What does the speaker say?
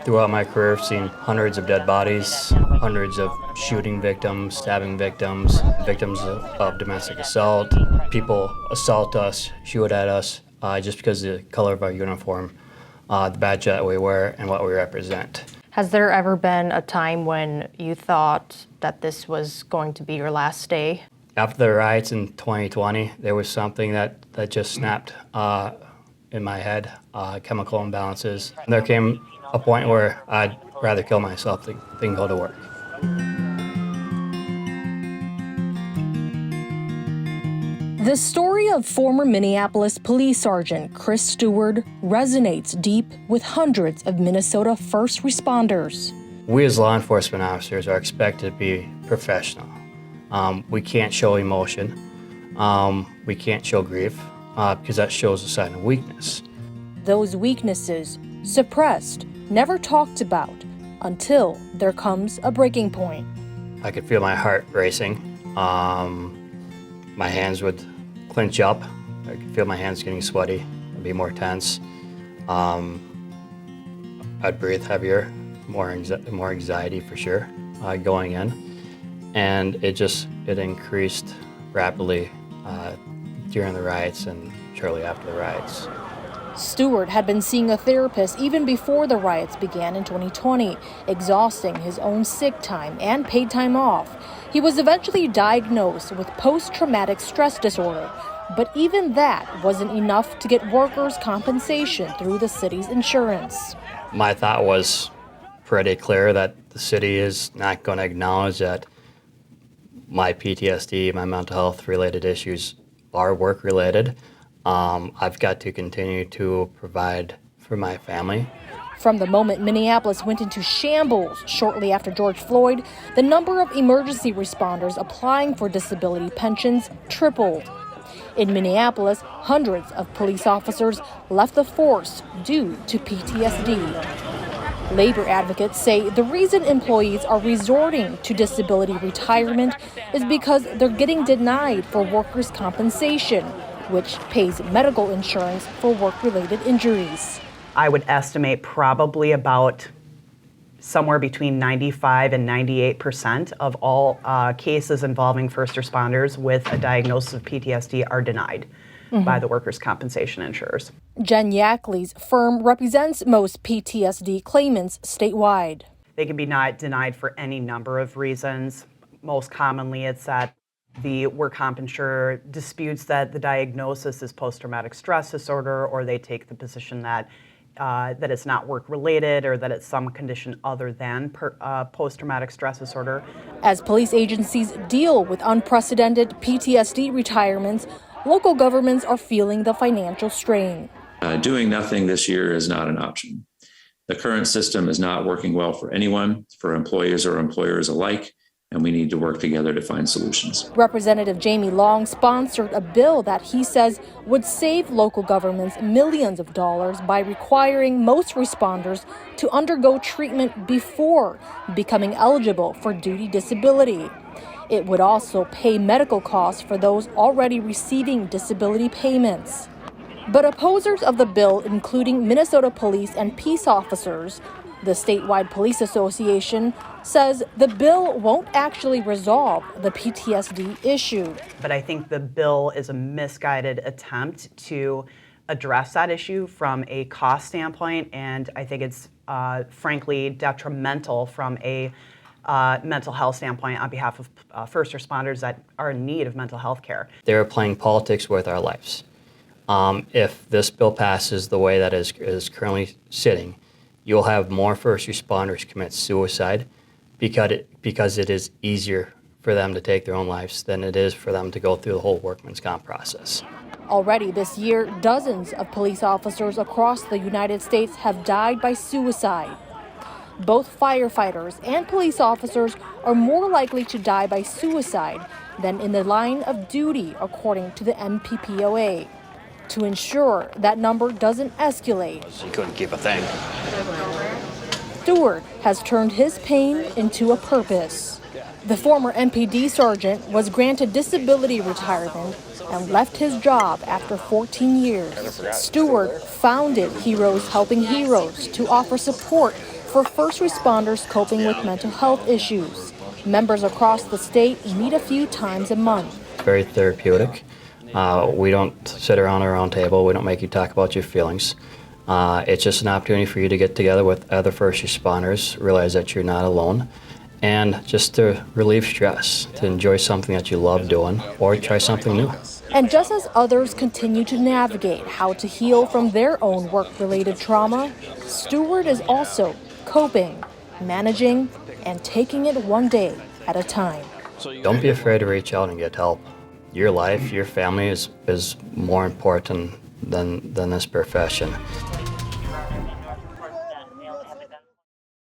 Throughout my career, I've seen hundreds of dead bodies, hundreds of shooting victims, stabbing victims, victims of domestic assault. People assault us, shoot at us, just because of the color of our uniform, the badge that we wear, and what we represent. Has there ever been a time when you thought that this was going to be your last day? After the riots in 2020, there was something that just snapped in my head, chemical imbalances. And there came a point where I'd rather kill myself than go to work. The story of former Minneapolis Police Sergeant Chris Stewart resonates deep with hundreds of Minnesota first responders. We as law enforcement officers are expected to be professional. We can't show emotion. We can't show grief because that shows a sign of weakness. Those weaknesses suppressed, never talked about, until there comes a breaking point. I could feel my heart racing. My hands would clench up. I could feel my hands getting sweaty and be more tense. I'd breathe heavier, more anxiety for sure going in. And it increased rapidly during the riots and shortly after the riots. Stewart had been seeing a therapist even before the riots began in 2020, exhausting his own sick time and paid time off. He was eventually diagnosed with post-traumatic stress disorder, but even that wasn't enough to get workers' compensation through the city's insurance. My thought was pretty clear that the city is not going to acknowledge that my PTSD, my mental health related issues are work-related. I've got to continue to provide for my family. From the moment Minneapolis went into shambles shortly after George Floyd, the number of emergency responders applying for disability pensions tripled. In Minneapolis, hundreds of police officers left the force due to PTSD. Labor advocates say the reason employees are resorting to disability retirement is because they're getting denied for workers' compensation, which pays medical insurance for work-related injuries. I would estimate probably about somewhere between 95 and 98% of all cases involving first responders with a diagnosis of PTSD are denied by the workers' compensation insurers. Jen Yackley's firm represents most PTSD claimants statewide. They can be not denied for any number of reasons. Most commonly, it's that the work comp insurer disputes that the diagnosis is post-traumatic stress disorder, or they take the position that that it's not work-related or that it's some condition other than post-traumatic stress disorder. As police agencies deal with unprecedented PTSD retirements, local governments are feeling the financial strain. Doing nothing this year is not an option. The current system is not working well for anyone, for employers or employers alike, and we need to work together to find solutions. Representative Jamie Long sponsored a bill that he says would save local governments millions of dollars by requiring most responders to undergo treatment before becoming eligible for duty disability. It would also pay medical costs for those already receiving disability payments. But opposers of the bill, including Minnesota police and peace officers, the statewide police association, says the bill won't actually resolve the PTSD issue. But I think the bill is a misguided attempt to address that issue from a cost standpoint, and I think it's frankly detrimental from a mental health standpoint on behalf of first responders that are in need of mental health care. They're playing politics with our lives. If this bill passes the way that is currently sitting, you'll have more first responders commit suicide because it is easier for them to take their own lives than it is for them to go through the whole workman's comp process. Already this year, dozens of police officers across the United States have died by suicide. Both firefighters and police officers are more likely to die by suicide than in the line of duty, according to the MPPOA. To ensure that number doesn't escalate, She couldn't keep a thing. Stewart has turned his pain into a purpose. The former MPD sergeant was granted disability retirement and left his job after 14 years. Stewart founded Heroes Helping Heroes to offer support for first responders coping with mental health issues. Members across the state meet a few times a month. Very therapeutic. We don't sit around a round table. We don't make you talk about your feelings. It's just an opportunity for you to get together with other first responders, realize that you're not alone, and just to relieve stress, to enjoy something that you love doing, or try something new. And just as others continue to navigate how to heal from their own work-related trauma, Stewart is also coping, managing, and taking it one day at a time. Don't be afraid to reach out and get help. Your life, your family is more important than this profession.